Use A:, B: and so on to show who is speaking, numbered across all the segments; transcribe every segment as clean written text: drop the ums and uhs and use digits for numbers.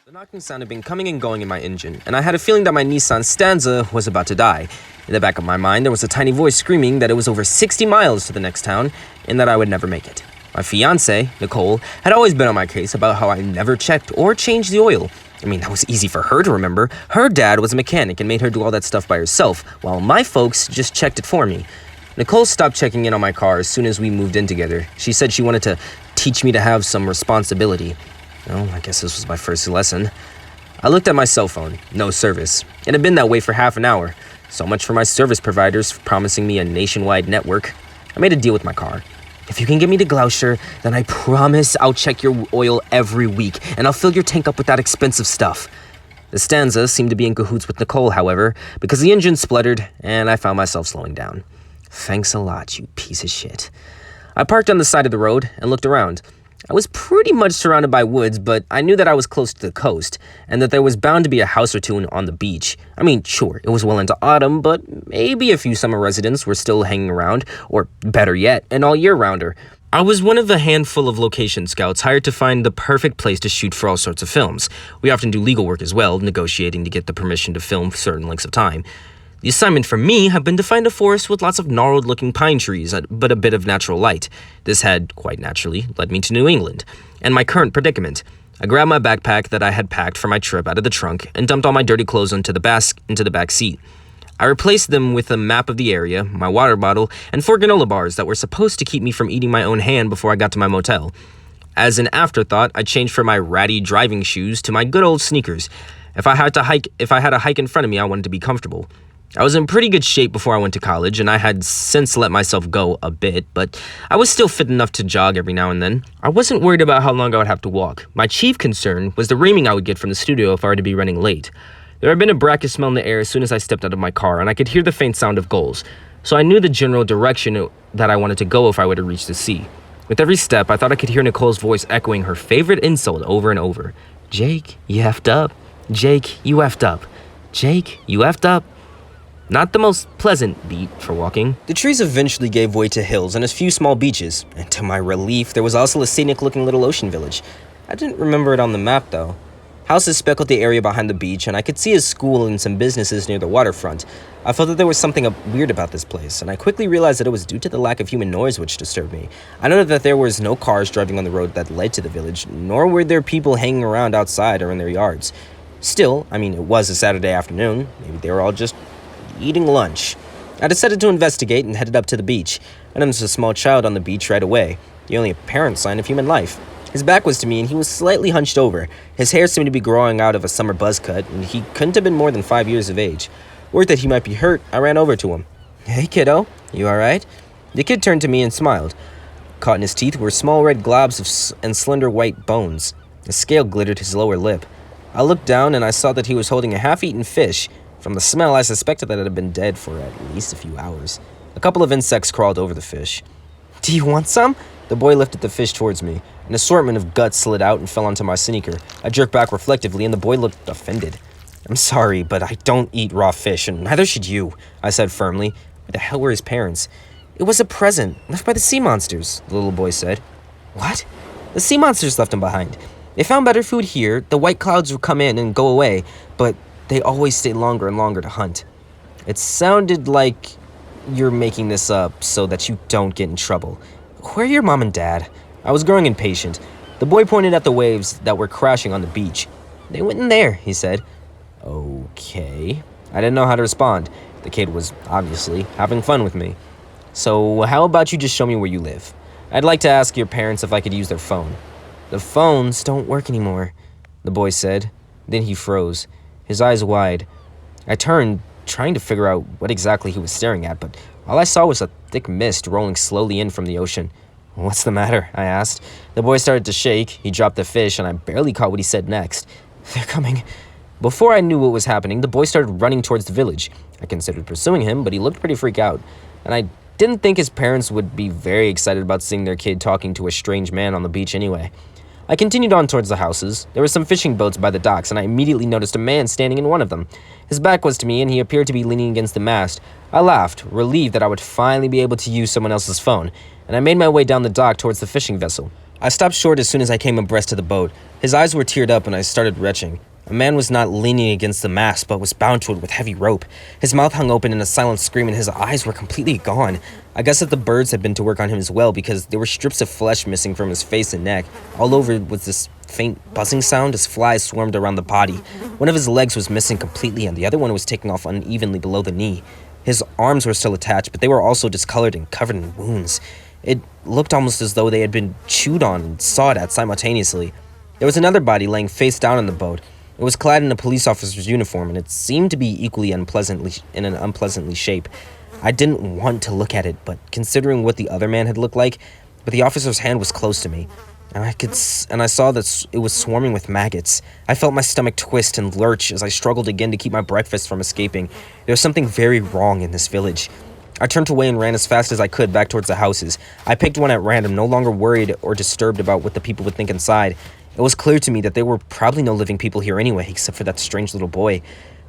A: The knocking sound had been coming and going in my engine, and I had a feeling that my Nissan Stanza was about to die. In the back of my mind, there was a tiny voice screaming that it was over 60 miles to the next town, and that I would never make it. My fiancée, Nicole, had always been on my case about how I never checked or changed the oil. I mean, that was easy for her to remember. Her dad was a mechanic and made her do all that stuff by herself, while my folks just checked it for me. Nicole stopped checking in on my car as soon as we moved in together. She said she wanted to teach me to have some responsibility. Well, I guess this was my first lesson. I looked at my cell phone. No service. It had been that way for half an hour. So much for my service providers promising me a nationwide network. I made a deal with my car. If you can get me to Gloucester, then I promise I'll check your oil every week, and I'll fill your tank up with that expensive stuff. The Stanza seemed to be in cahoots with Nicole, however, because the engine spluttered, and I found myself slowing down. Thanks a lot, you piece of shit. I parked on the side of the road and looked around. I was pretty much surrounded by woods, but I knew that I was close to the coast, and that there was bound to be a house or two on the beach. I mean, sure, it was well into autumn, but maybe a few summer residents were still hanging around, or better yet, an all-year-rounder. I was one of a handful of location scouts hired to find the perfect place to shoot for all sorts of films. We often do legal work as well, negotiating to get the permission to film certain lengths of time. The assignment for me had been to find a forest with lots of gnarled-looking pine trees, but a bit of natural light. This had, quite naturally, led me to New England, and my current predicament. I grabbed my backpack that I had packed for my trip out of the trunk and dumped all my dirty clothes into the back seat. I replaced them with a map of the area, my water bottle, and 4 granola bars that were supposed to keep me from eating my own hand before I got to my motel. As an afterthought, I changed from my ratty driving shoes to my good old sneakers. If I had a hike in front of me, I wanted to be comfortable. I was in pretty good shape before I went to college, and I had since let myself go a bit, but I was still fit enough to jog every now and then. I wasn't worried about how long I would have to walk. My chief concern was the reaming I would get from the studio if I were to be running late. There had been a brackish smell in the air as soon as I stepped out of my car, and I could hear the faint sound of gulls, so I knew the general direction that I wanted to go if I were to reach the sea. With every step, I thought I could hear Nicole's voice echoing her favorite insult over and over. "Jake, you effed up. Jake, you effed up. Jake, you effed up." Not the most pleasant beat for walking. The trees eventually gave way to hills and a few small beaches, and to my relief, there was also a scenic-looking little ocean village. I didn't remember it on the map, though. Houses speckled the area behind the beach, and I could see a school and some businesses near the waterfront. I felt that there was something weird about this place, and I quickly realized that it was due to the lack of human noise which disturbed me. I noted that there was no cars driving on the road that led to the village, nor were there people hanging around outside or in their yards. Still, I mean, it was a Saturday afternoon. Maybe they were all just eating lunch. I decided to investigate and headed up to the beach. I noticed a small child on the beach right away, the only apparent sign of human life. His back was to me and he was slightly hunched over. His hair seemed to be growing out of a summer buzz cut, and he couldn't have been more than 5 years of age. Worried that he might be hurt, I ran over to him. "Hey kiddo, you alright?" The kid turned to me and smiled. Caught in his teeth were small red globs and slender white bones. A scale glittered his lower lip. I looked down and I saw that he was holding a half-eaten fish. From the smell, I suspected that it had been dead for at least a few hours. A couple of insects crawled over the fish. "Do you want some?" The boy lifted the fish towards me. An assortment of guts slid out and fell onto my sneaker. I jerked back reflectively, and the boy looked offended. "I'm sorry, but I don't eat raw fish, and neither should you," I said firmly. Where the hell were his parents? "It was a present, left by the sea monsters," the little boy said. "What?" "The sea monsters left him behind. They found better food here. The white clouds would come in and go away, but they always stay longer and longer to hunt." It sounded like you're making this up so that you don't get in trouble. "Where are your mom and dad?" I was growing impatient. The boy pointed at the waves that were crashing on the beach. "They went in there," he said. "Okay." I didn't know how to respond. The kid was obviously having fun with me. "So how about you just show me where you live? I'd like to ask your parents if I could use their phone." "The phones don't work anymore," the boy said. Then he froze, his eyes wide. I turned, trying to figure out what exactly he was staring at, but all I saw was a thick mist rolling slowly in from the ocean. "What's the matter?" I asked. The boy started to shake. He dropped the fish, and I barely caught what he said next. "They're coming." Before I knew what was happening, the boy started running towards the village. I considered pursuing him, but he looked pretty freaked out, and I didn't think his parents would be very excited about seeing their kid talking to a strange man on the beach anyway. I continued on towards the houses. There were some fishing boats by the docks, and I immediately noticed a man standing in one of them. His back was to me, and he appeared to be leaning against the mast. I laughed, relieved that I would finally be able to use someone else's phone, and I made my way down the dock towards the fishing vessel. I stopped short as soon as I came abreast of the boat. His eyes were teared up and I started retching. A man was not leaning against the mast, but was bound to it with heavy rope. His mouth hung open in a silent scream and his eyes were completely gone. I guess that the birds had been to work on him as well, because there were strips of flesh missing from his face and neck. All over was this faint buzzing sound as flies swarmed around the body. One of his legs was missing completely and the other one was taking off unevenly below the knee. His arms were still attached, but they were also discolored and covered in wounds. It looked almost as though they had been chewed on and sawed at simultaneously. There was another body laying face down on the boat. It was clad in a police officer's uniform, and it seemed to be equally in an unpleasantly shape. I didn't want to look at it, but considering what the other man had looked like, but the officer's hand was close to me, and I saw that it was swarming with maggots. I felt my stomach twist and lurch as I struggled again to keep my breakfast from escaping. There was something very wrong in this village. I turned away and ran as fast as I could back towards the houses. I picked one at random, no longer worried or disturbed about what the people would think inside. It was clear to me that there were probably no living people here anyway, except for that strange little boy.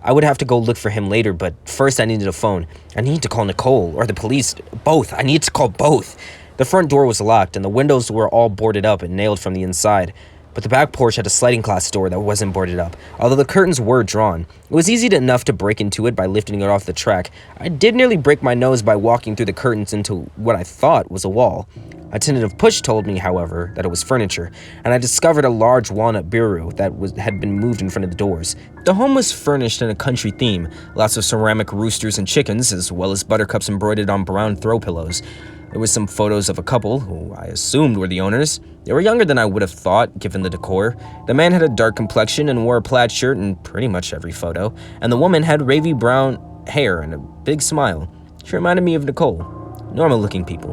A: I would have to go look for him later, but first I needed a phone. I needed to call Nicole, or the police. Both. I needed to call both. The front door was locked, and the windows were all boarded up and nailed from the inside. But the back porch had a sliding glass door that wasn't boarded up, although the curtains were drawn. It was easy enough to break into it by lifting it off the track. I did nearly break my nose by walking through the curtains into what I thought was a wall. A tentative push told me, however, that it was furniture, and I discovered a large walnut bureau that had been moved in front of the doors. The home was furnished in a country theme, lots of ceramic roosters and chickens, as well as buttercups embroidered on brown throw pillows. There was some photos of a couple, who I assumed were the owners. They were younger than I would have thought, given the decor. The man had a dark complexion and wore a plaid shirt in pretty much every photo, and the woman had wavy brown hair and a big smile. She reminded me of Nicole. Normal-looking people.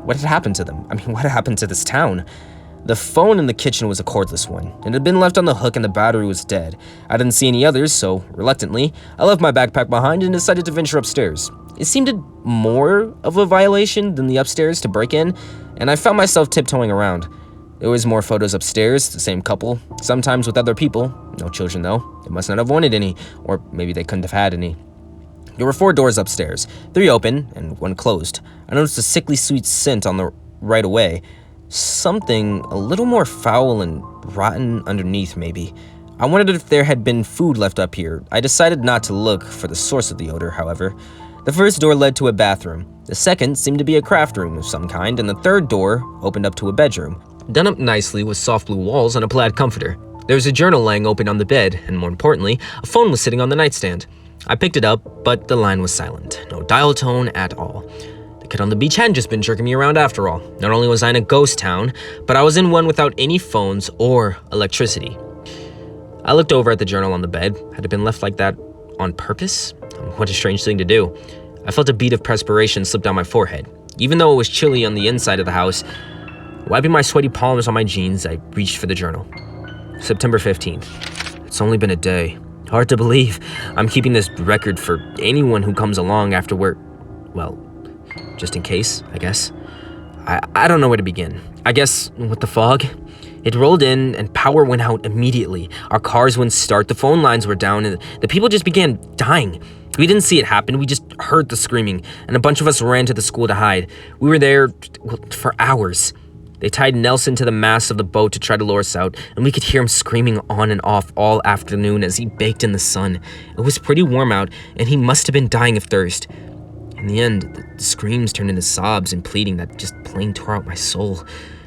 A: What had happened to them? What had happened to this town? The phone in the kitchen was a cordless one. It had been left on the hook and the battery was dead. I didn't see any others, so, reluctantly, I left my backpack behind and decided to venture upstairs. It seemed more of a violation than the upstairs to break in, and I found myself tiptoeing around. There was more photos upstairs, the same couple, sometimes with other people. No children, though. They must not have wanted any, or maybe they couldn't have had any. There were 4 doors upstairs, 3 open and 1 closed. I noticed a sickly sweet scent on the right away. Something a little more foul and rotten underneath, maybe. I wondered if there had been food left up here. I decided not to look for the source of the odor, however. The first door led to a bathroom. The second seemed to be a craft room of some kind, and the third door opened up to a bedroom, done up nicely with soft blue walls and a plaid comforter. There was a journal laying open on the bed, and more importantly, a phone was sitting on the nightstand. I picked it up, but the line was silent. No dial tone at all. The kid on the beach hadn't just been jerking me around after all. Not only was I in a ghost town, but I was in one without any phones or electricity. I looked over at the journal on the bed. Had it been left like that on purpose? What a strange thing to do. I felt a bead of perspiration slip down my forehead. Even though it was chilly on the inside of the house, wiping my sweaty palms on my jeans, I reached for the journal. September 15th. It's only been a day. Hard to believe. I'm keeping this record for anyone who comes along after work. Well, just in case, I guess. I don't know where to begin. I guess with the fog, it rolled in and power went out immediately. Our cars wouldn't start, the phone lines were down, and the people just began dying. We didn't see it happen, we just heard the screaming, and a bunch of us ran to the school to hide. We were there for hours. They tied Nelson to the mast of the boat to try to lure us out, and we could hear him screaming on and off all afternoon as he baked in the sun. It was pretty warm out, and he must have been dying of thirst. In the end, the screams turned into sobs and pleading that just plain tore out my soul.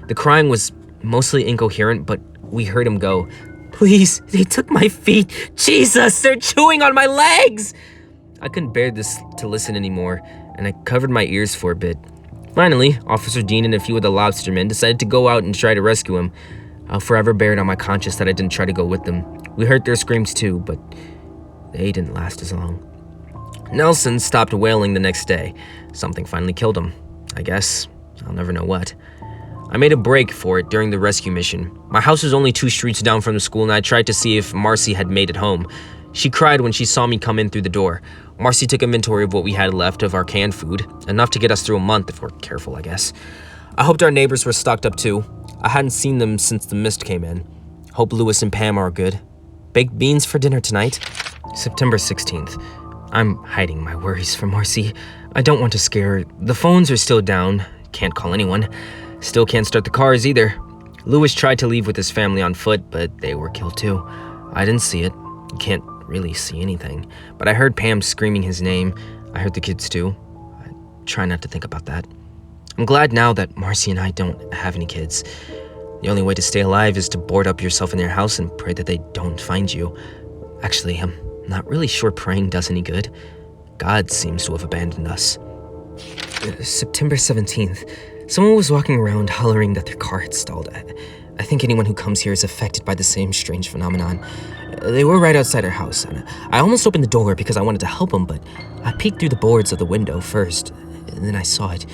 A: The crying was mostly incoherent, but we heard him go, "Please, they took my feet. Jesus, they're chewing on my legs!" I couldn't bear this to listen anymore, and I covered my ears for a bit. Finally, Officer Dean and a few of the lobstermen decided to go out and try to rescue him. I'll forever bear it on my conscience that I didn't try to go with them. We heard their screams too, but they didn't last as long. Nelson stopped wailing the next day. Something finally killed him. I guess. I'll never know what. I made a break for it during the rescue mission. My house was only 2 streets down from the school, and I tried to see if Marcy had made it home. She cried when she saw me come in through the door. Marcy took inventory of what we had left of our canned food, enough to get us through a month if we're careful, I guess. I hoped our neighbors were stocked up too. I hadn't seen them since the mist came in. Hope Louis and Pam are good. Baked beans for dinner tonight. September 16th. I'm hiding my worries from Marcy. I don't want to scare her. The phones are still down. Can't call anyone. Still can't start the cars either. Lewis tried to leave with his family on foot, but they were killed too. I didn't see it. You can't really see anything. But I heard Pam screaming his name. I heard the kids too. I try not to think about that. I'm glad now that Marcy and I don't have any kids. The only way to stay alive is to board up yourself in their house and pray that they don't find you. Actually, I'm not really sure praying does any good. God seems to have abandoned us. September 17th. Someone was walking around hollering that their car had stalled. I think anyone who comes here is affected by the same strange phenomenon. They were right outside our house, and I almost opened the door because I wanted to help them, but I peeked through the boards of the window first, and then I saw it.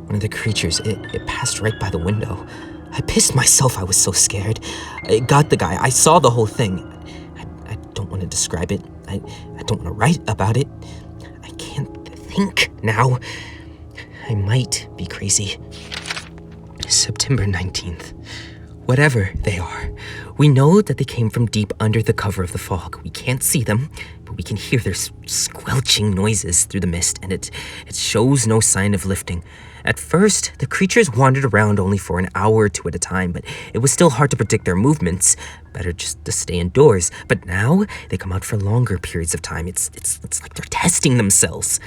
A: One of the creatures, it passed right by the window. I pissed myself, I was so scared. I got the guy, I saw the whole thing. I don't want to describe it. I don't want to write about it. I can't think now. I might be crazy. September 19th. Whatever they are, we know that they came from deep under the cover of the fog. We can't see them, but we can hear their squelching noises through the mist, and it shows no sign of lifting. At first, the creatures wandered around only for an hour or two at a time, but it was still hard to predict their movements. Better just to stay indoors. But now, they come out for longer periods of time. It's like they're testing themselves.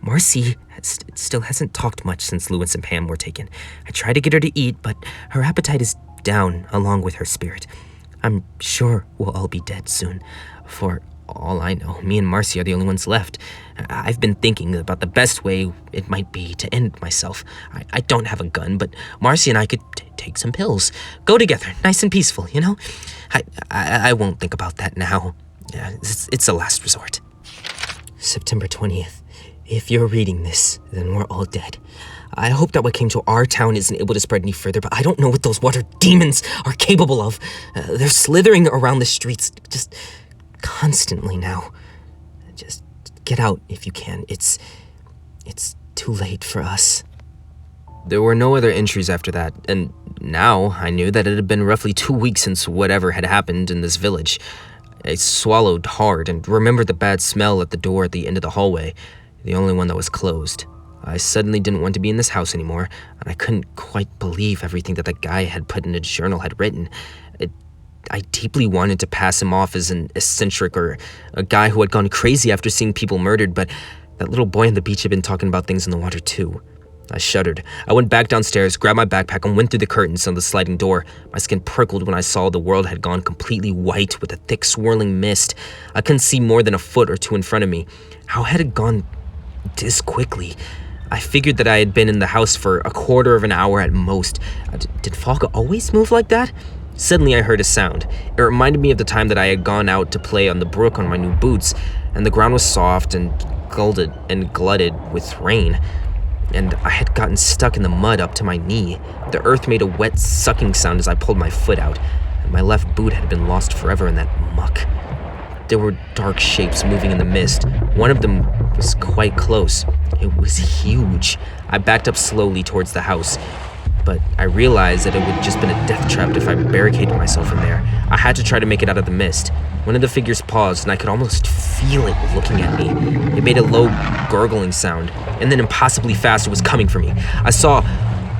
A: Marcy still hasn't talked much since Lewis and Pam were taken. I try to get her to eat, but her appetite is down along with her spirit. I'm sure we'll all be dead soon. For all I know, me and Marcy are the only ones left. I've been thinking about the best way it might be to end myself. I don't have a gun, but Marcy and I could take some pills. Go together, nice and peaceful, you know? I won't think about that now. It's a last resort. September 20th. If you're reading this, then we're all dead. I hope that what came to our town isn't able to spread any further, but I don't know what those water demons are capable of. They're slithering around the streets just constantly now. Just get out if you can. It's too late for us. There were no other entries after that, and now I knew that it had been roughly 2 weeks since whatever had happened in this village. I swallowed hard and remembered the bad smell at the door at the end of the hallway, the only one that was closed. I suddenly didn't want to be in this house anymore, and I couldn't quite believe everything that the guy had put in a journal had written. I deeply wanted to pass him off as an eccentric or a guy who had gone crazy after seeing people murdered, but that little boy on the beach had been talking about things in the water too. I shuddered. I went back downstairs, grabbed my backpack, and went through the curtains on the sliding door. My skin prickled when I saw the world had gone completely white with a thick swirling mist. I couldn't see more than a foot or two in front of me. How had it gone this quickly? I figured that I had been in the house for a quarter of an hour at most. Did fog always move like that? Suddenly I heard a sound. It reminded me of the time that I had gone out to play on the brook on my new boots, and the ground was soft and glutted with rain, and I had gotten stuck in the mud up to my knee. The earth made a wet sucking sound as I pulled my foot out, and my left boot had been lost forever in that muck. There were dark shapes moving in the mist. One of them was quite close. It was huge. I backed up slowly towards the house, but I realized that it would just been a death trap if I barricaded myself in there. I had to try to make it out of the mist. One of the figures paused, and I could almost feel it looking at me. It made a low, gurgling sound, and then impossibly fast it was coming for me. I saw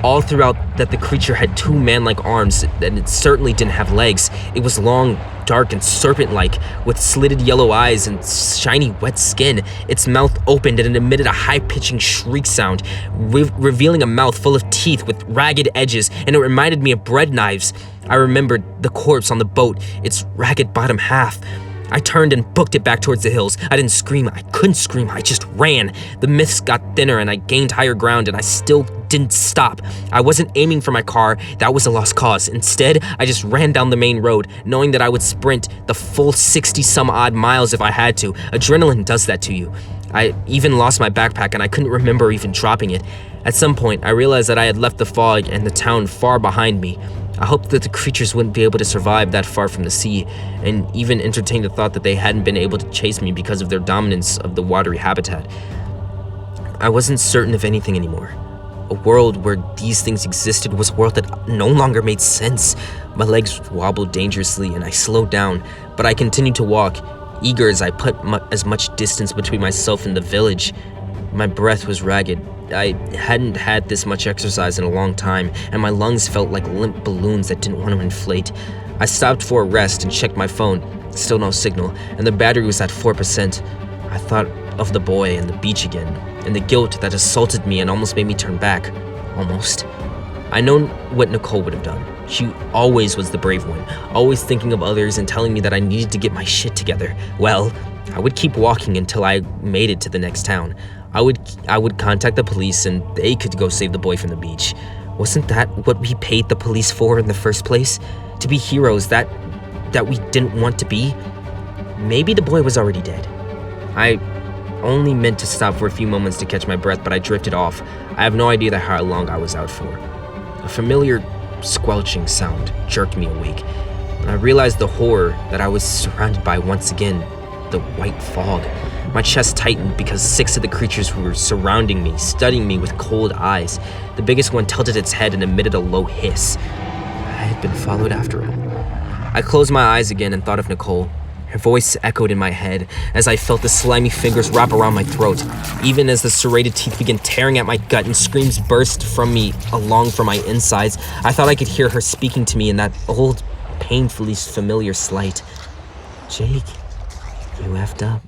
A: all throughout that the creature had two man-like arms, and it certainly didn't have legs. It was long, dark, and serpent-like, with slitted yellow eyes and shiny, wet skin. Its mouth opened, and it emitted a high-pitching shriek sound, revealing a mouth full of teeth with ragged edges, and it reminded me of bread knives. I remembered the corpse on the boat, its ragged bottom half. I turned and booked it back towards the hills. I didn't scream. I couldn't scream. I just ran. The mist got thinner, and I gained higher ground, and I still didn't stop. I wasn't aiming for my car. That was a lost cause. Instead, I just ran down the main road, knowing that I would sprint the full 60-some-odd miles if I had to. Adrenaline does that to you. I even lost my backpack, and I couldn't remember even dropping it. At some point, I realized that I had left the fog and the town far behind me. I hoped that the creatures wouldn't be able to survive that far from the sea, and even entertained the thought that they hadn't been able to chase me because of their dominance of the watery habitat. I wasn't certain of anything anymore. A world where these things existed was a world that no longer made sense. My legs wobbled dangerously, and I slowed down, but I continued to walk, eager as I put as much distance between myself and the village. My breath was ragged. I hadn't had this much exercise in a long time, and my lungs felt like limp balloons that didn't want to inflate. I stopped for a rest and checked my phone. Still no signal, and the battery was at 4%. I thought of the boy and the beach again, and the guilt that assaulted me and almost made me turn back. Almost. I know what Nicole would have done. She always was the brave one, always thinking of others and telling me that I needed to get my shit together. Well, I would keep walking until I made it to the next town. I would contact the police and they could go save the boy from the beach. Wasn't that what we paid the police for in the first place? To be heroes that we didn't want to be? Maybe the boy was already dead. I only meant to stop for a few moments to catch my breath, but I drifted off. I have no idea how long I was out for. A familiar squelching sound jerked me awake, and I realized the horror that I was surrounded by once again, the white fog. My chest tightened because 6 of the creatures were surrounding me, studying me with cold eyes. The biggest one tilted its head and emitted a low hiss. I had been followed after all. I closed my eyes again and thought of Nicole. Her voice echoed in my head as I felt the slimy fingers wrap around my throat. Even as the serrated teeth began tearing at my gut and screams burst from me along from my insides, I thought I could hear her speaking to me in that old, painfully familiar slight. Jake, you effed up.